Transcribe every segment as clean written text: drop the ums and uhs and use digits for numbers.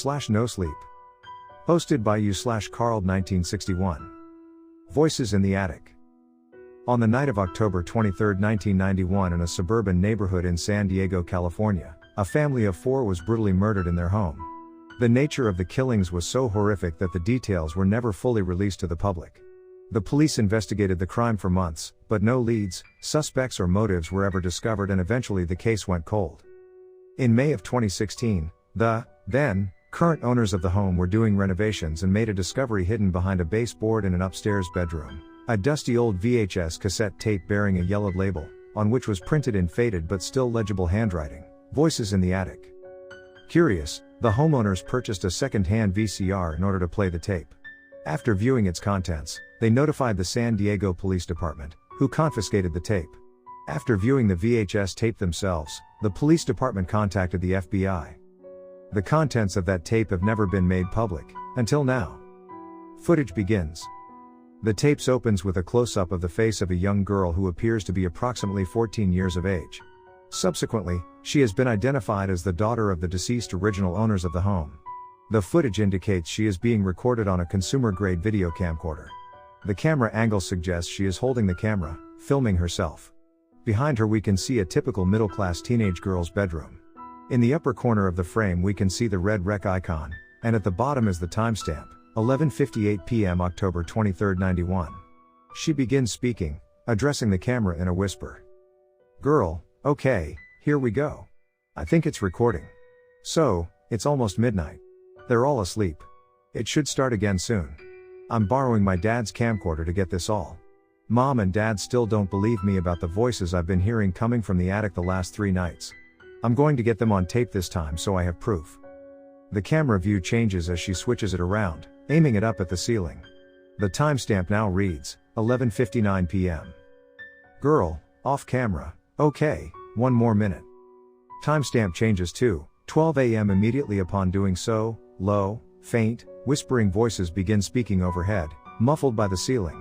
r/nosleep. Posted by u/Carl1961. Voices in the Attic. On the night of October 23, 1991, in a suburban neighborhood in San Diego, California, a family of 4 was brutally murdered in their home. The nature of the killings was so horrific that the details were never fully released to the public. The police investigated the crime for months, but no leads, suspects or motives were ever discovered, and eventually the case went cold. In May of 2016, the then current owners of the home were doing renovations and made a discovery hidden behind a baseboard in an upstairs bedroom: a dusty old VHS cassette tape bearing a yellowed label, on which was printed in faded but still legible handwriting, "Voices in the Attic." Curious, the homeowners purchased a second-hand VCR in order to play the tape. After viewing its contents, they notified the San Diego Police Department, who confiscated the tape. After viewing the VHS tape themselves, the police department contacted the FBI. The contents of that tape have never been made public, until now. Footage begins. The tapes opens with a close-up of the face of a young girl who appears to be approximately 14 years of age. Subsequently, she has been identified as the daughter of the deceased original owners of the home. The footage indicates she is being recorded on a consumer-grade video camcorder. The camera angle suggests she is holding the camera, filming herself. Behind her we can see a typical middle-class teenage girl's bedroom. In the upper corner of the frame we can see the red rec icon, and at the bottom is the timestamp, 11:58 p.m. October 23, 91. She begins speaking, addressing the camera in a whisper. "Girl, okay, here we go. I think it's recording. So, it's almost midnight. They're all asleep. It should start again soon. I'm borrowing my dad's camcorder to get this all. Mom and Dad still don't believe me about the voices I've been hearing coming from the attic the last 3 nights. I'm going to get them on tape this time so I have proof." The camera view changes as she switches it around, aiming it up at the ceiling. The timestamp now reads, 11:59 p.m. "Girl, off camera, okay, 1 more minute." Timestamp changes to 12 a.m. Immediately upon doing so, low, faint, whispering voices begin speaking overhead, muffled by the ceiling.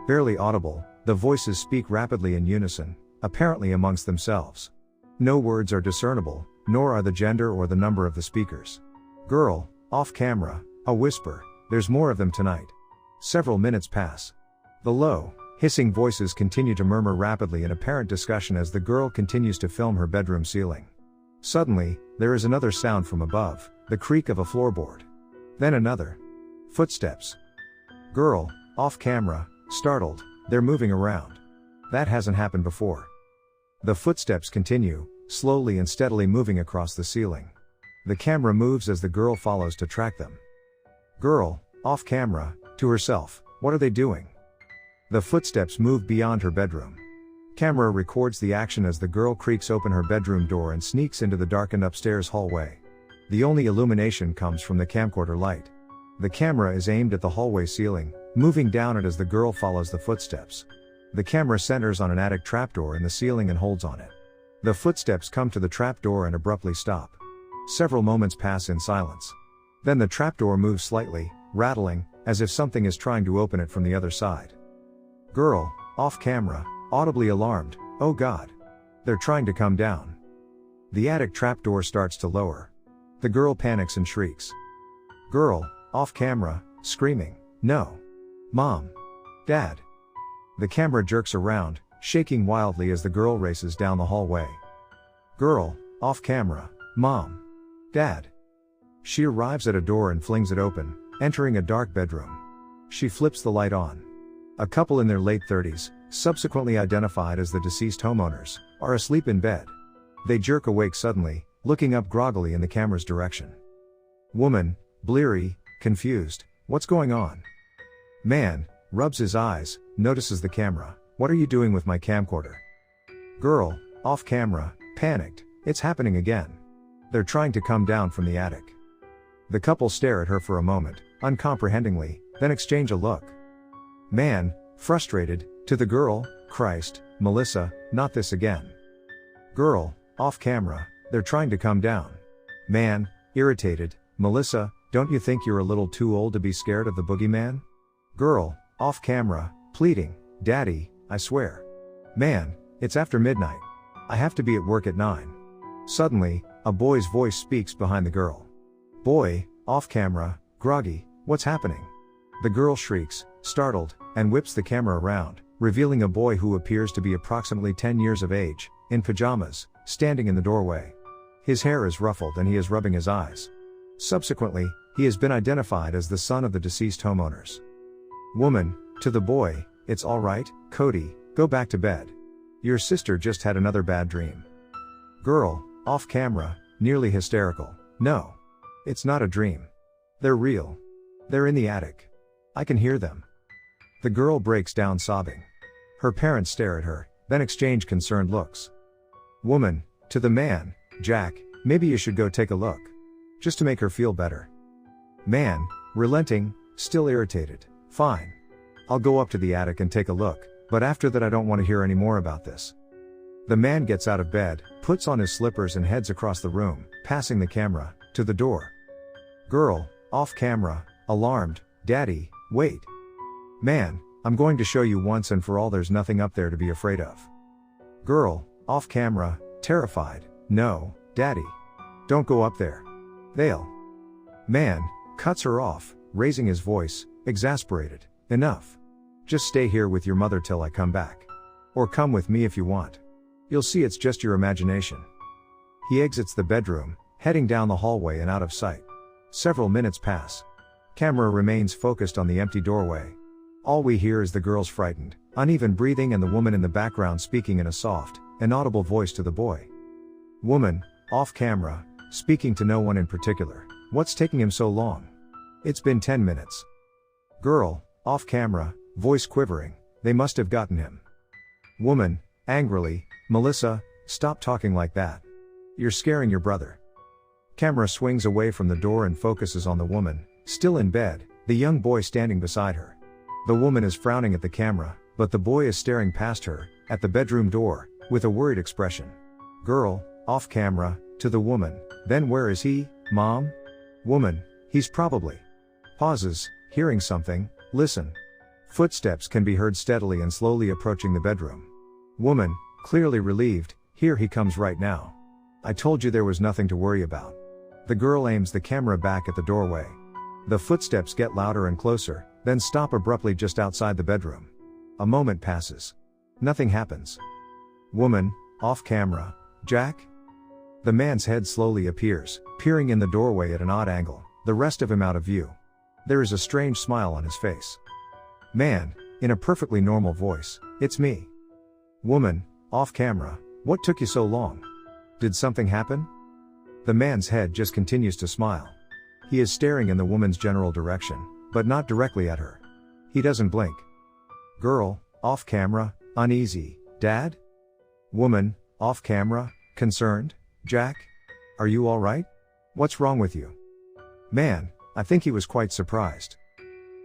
Barely audible, the voices speak rapidly in unison, apparently amongst themselves. No words are discernible, nor are the gender or the number of the speakers. "Girl, off camera, a whisper, there's more of them tonight." Several minutes pass. The low, hissing voices continue to murmur rapidly in apparent discussion as the girl continues to film her bedroom ceiling. Suddenly, there is another sound from above, the creak of a floorboard. Then another. Footsteps. "Girl, off camera, startled, they're moving around. That hasn't happened before." The footsteps continue, slowly and steadily moving across the ceiling. The camera moves as the girl follows to track them. "Girl, off camera," to herself, "what are they doing?" The footsteps move beyond her bedroom. Camera records the action as the girl creaks open her bedroom door and sneaks into the darkened upstairs hallway. The only illumination comes from the camcorder light. The camera is aimed at the hallway ceiling, moving down it as the girl follows the footsteps. The camera centers on an attic trapdoor in the ceiling and holds on it. The footsteps come to the trapdoor and abruptly stop. Several moments pass in silence. Then the trapdoor moves slightly, rattling, as if something is trying to open it from the other side. "Girl, off camera, audibly alarmed, oh God. They're trying to come down." The attic trapdoor starts to lower. The girl panics and shrieks. "Girl, off camera, screaming, no. Mom. Dad." The camera jerks around, shaking wildly as the girl races down the hallway. "Girl, off camera, Mom. Dad." She arrives at a door and flings it open, entering a dark bedroom. She flips the light on. A couple in their late 30s, subsequently identified as the deceased homeowners, are asleep in bed. They jerk awake suddenly, looking up groggily in the camera's direction. Woman, bleary, confused, "What's going on?" Man, rubs his eyes, notices the camera, "What are you doing with my camcorder?" Girl, off camera, panicked, "It's happening again. They're trying to come down from the attic." The couple stare at her for a moment, uncomprehendingly, then exchange a look. Man, frustrated, to the girl, "Christ, Melissa, not this again." Girl, off camera, "They're trying to come down." Man, irritated, "Melissa, don't you think you're a little too old to be scared of the boogeyman?" Girl, off camera, pleading, "Daddy, I swear." Man, "It's after midnight. I have to be at work at 9. Suddenly, a boy's voice speaks behind the girl. Boy, off camera, groggy, what's happening? The girl shrieks, startled, and whips the camera around, revealing a boy who appears to be approximately 10 years of age, in pajamas, standing in the doorway. His hair is ruffled and he is rubbing his eyes. Subsequently, he has been identified as the son of the deceased homeowners. Woman, to the boy, it's alright, Cody, go back to bed. Your sister just had another bad dream. Girl, off camera, nearly hysterical, no. It's not a dream. They're real. They're in the attic. I can hear them. The girl breaks down sobbing. Her parents stare at her, then exchange concerned looks. Woman, to the man, Jack, maybe you should go take a look. Just to make her feel better. Man, relenting, still irritated, fine. I'll go up to the attic and take a look, but after that I don't want to hear any more about this. The man gets out of bed, puts on his slippers and heads across the room, passing the camera, to the door. Girl, off camera, alarmed, Daddy, wait. Man, I'm going to show you once and for all there's nothing up there to be afraid of. Girl, off camera, terrified, no, Daddy. Don't go up there. They'll. Man, cuts her off, raising his voice, exasperated, enough. Just stay here with your mother till I come back. Or come with me if you want. You'll see it's just your imagination. He exits the bedroom, heading down the hallway and out of sight. Several minutes pass. Camera remains focused on the empty doorway. All we hear is the girl's frightened, uneven breathing and the woman in the background speaking in a soft, inaudible voice to the boy. Woman, off camera, speaking to no one in particular. What's taking him so long? It's been 10 minutes. Girl, off camera, voice quivering, they must have gotten him. Woman, angrily, Melissa, stop talking like that. You're scaring your brother. Camera swings away from the door and focuses on the woman, still in bed, the young boy standing beside her. The woman is frowning at the camera, but the boy is staring past her, at the bedroom door, with a worried expression. Girl, off camera, to the woman, then where is he, Mom? Woman, he's probably. Pauses, hearing something, listen. Footsteps can be heard steadily and slowly approaching the bedroom. Woman, clearly relieved, here he comes right now. I told you there was nothing to worry about. The girl aims the camera back at the doorway. The footsteps get louder and closer, then stop abruptly just outside the bedroom. A moment passes. Nothing happens. Woman, off camera, Jack? The man's head slowly appears, peering in the doorway at an odd angle, the rest of him out of view. There is a strange smile on his face. Man, in a perfectly normal voice, it's me. Woman, off camera, what took you so long? Did something happen? The man's head just continues to smile. He is staring in the woman's general direction, but not directly at her. He doesn't blink. Girl, off camera, uneasy, Dad? Woman, off camera, concerned, Jack? Are you alright? What's wrong with you? Man, I think he was quite surprised.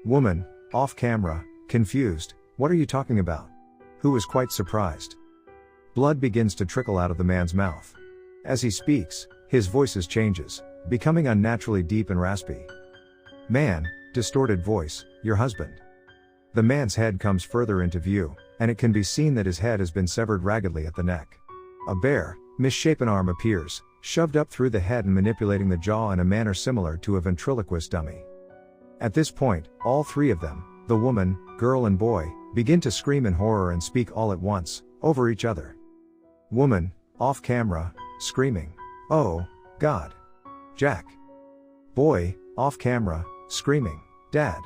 Woman, off camera, confused, what are you talking about? Who was quite surprised? Blood begins to trickle out of the man's mouth. As he speaks, his voice changes, becoming unnaturally deep and raspy. Man, distorted voice, your husband. The man's head comes further into view, and it can be seen that his head has been severed raggedly at the neck. A bare, misshapen arm appears, shoved up through the head and manipulating the jaw in a manner similar to a ventriloquist dummy. At this point, all three of them, the woman, girl and boy, begin to scream in horror and speak all at once, over each other. Woman, off camera, screaming, oh, God. Jack. Boy, off camera, screaming, Dad.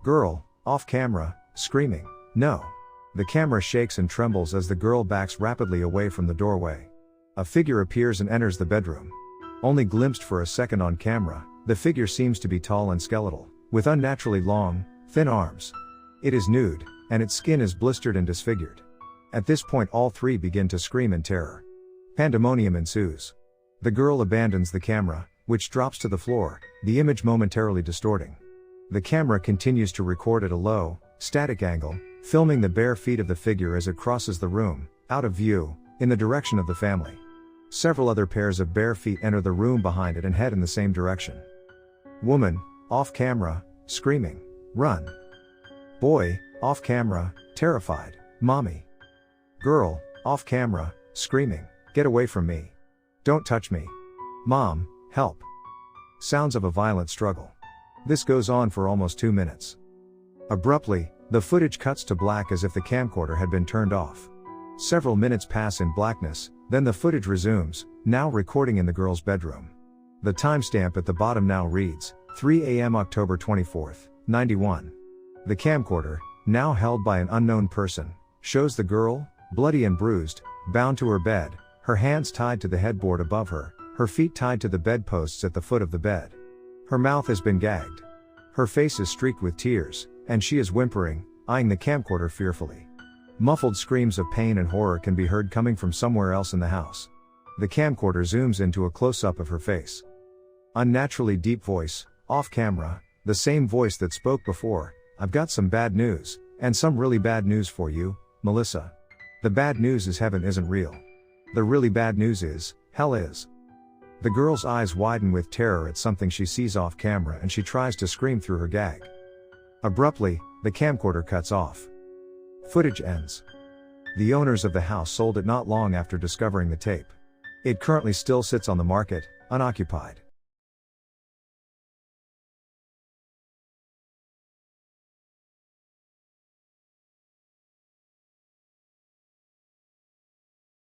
Girl, off camera, screaming, no. The camera shakes and trembles as the girl backs rapidly away from the doorway. A figure appears and enters the bedroom. Only glimpsed for a second on camera, the figure seems to be tall and skeletal, with unnaturally long, thin arms. It is nude, and its skin is blistered and disfigured. At this point all three begin to scream in terror. Pandemonium ensues. The girl abandons the camera, which drops to the floor, the image momentarily distorting. The camera continues to record at a low, static angle, filming the bare feet of the figure as it crosses the room, out of view, in the direction of the family. Several other pairs of bare feet enter the room behind it and head in the same direction. Woman, off camera, screaming, run. Boy, off camera, terrified, mommy. Girl, off camera, screaming, get away from me. Don't touch me. Mom, help. sounds of a violent struggle. This goes on for almost 2 minutes. Abruptly, the footage cuts to black as if the camcorder had been turned off. Several minutes pass in blackness, then the footage resumes, now recording in the girl's bedroom. The timestamp at the bottom now reads, 3 a.m. October 24th, 91. The camcorder, now held by an unknown person, shows the girl, bloody and bruised, bound to her bed, her hands tied to the headboard above her, her feet tied to the bedposts at the foot of the bed. Her mouth has been gagged. Her face is streaked with tears, and she is whimpering, eyeing the camcorder fearfully. Muffled screams of pain and horror can be heard coming from somewhere else in the house. The camcorder zooms into a close-up of her face. Unnaturally deep voice, off camera, the same voice that spoke before, "I've got some bad news, and some really bad news for you, Melissa. The bad news is heaven isn't real. The really bad news is, hell is." The girl's eyes widen with terror at something she sees off camera and she tries to scream through her gag. Abruptly, the camcorder cuts off. Footage ends. The owners of the house sold it not long after discovering the tape. It currently still sits on the market, unoccupied.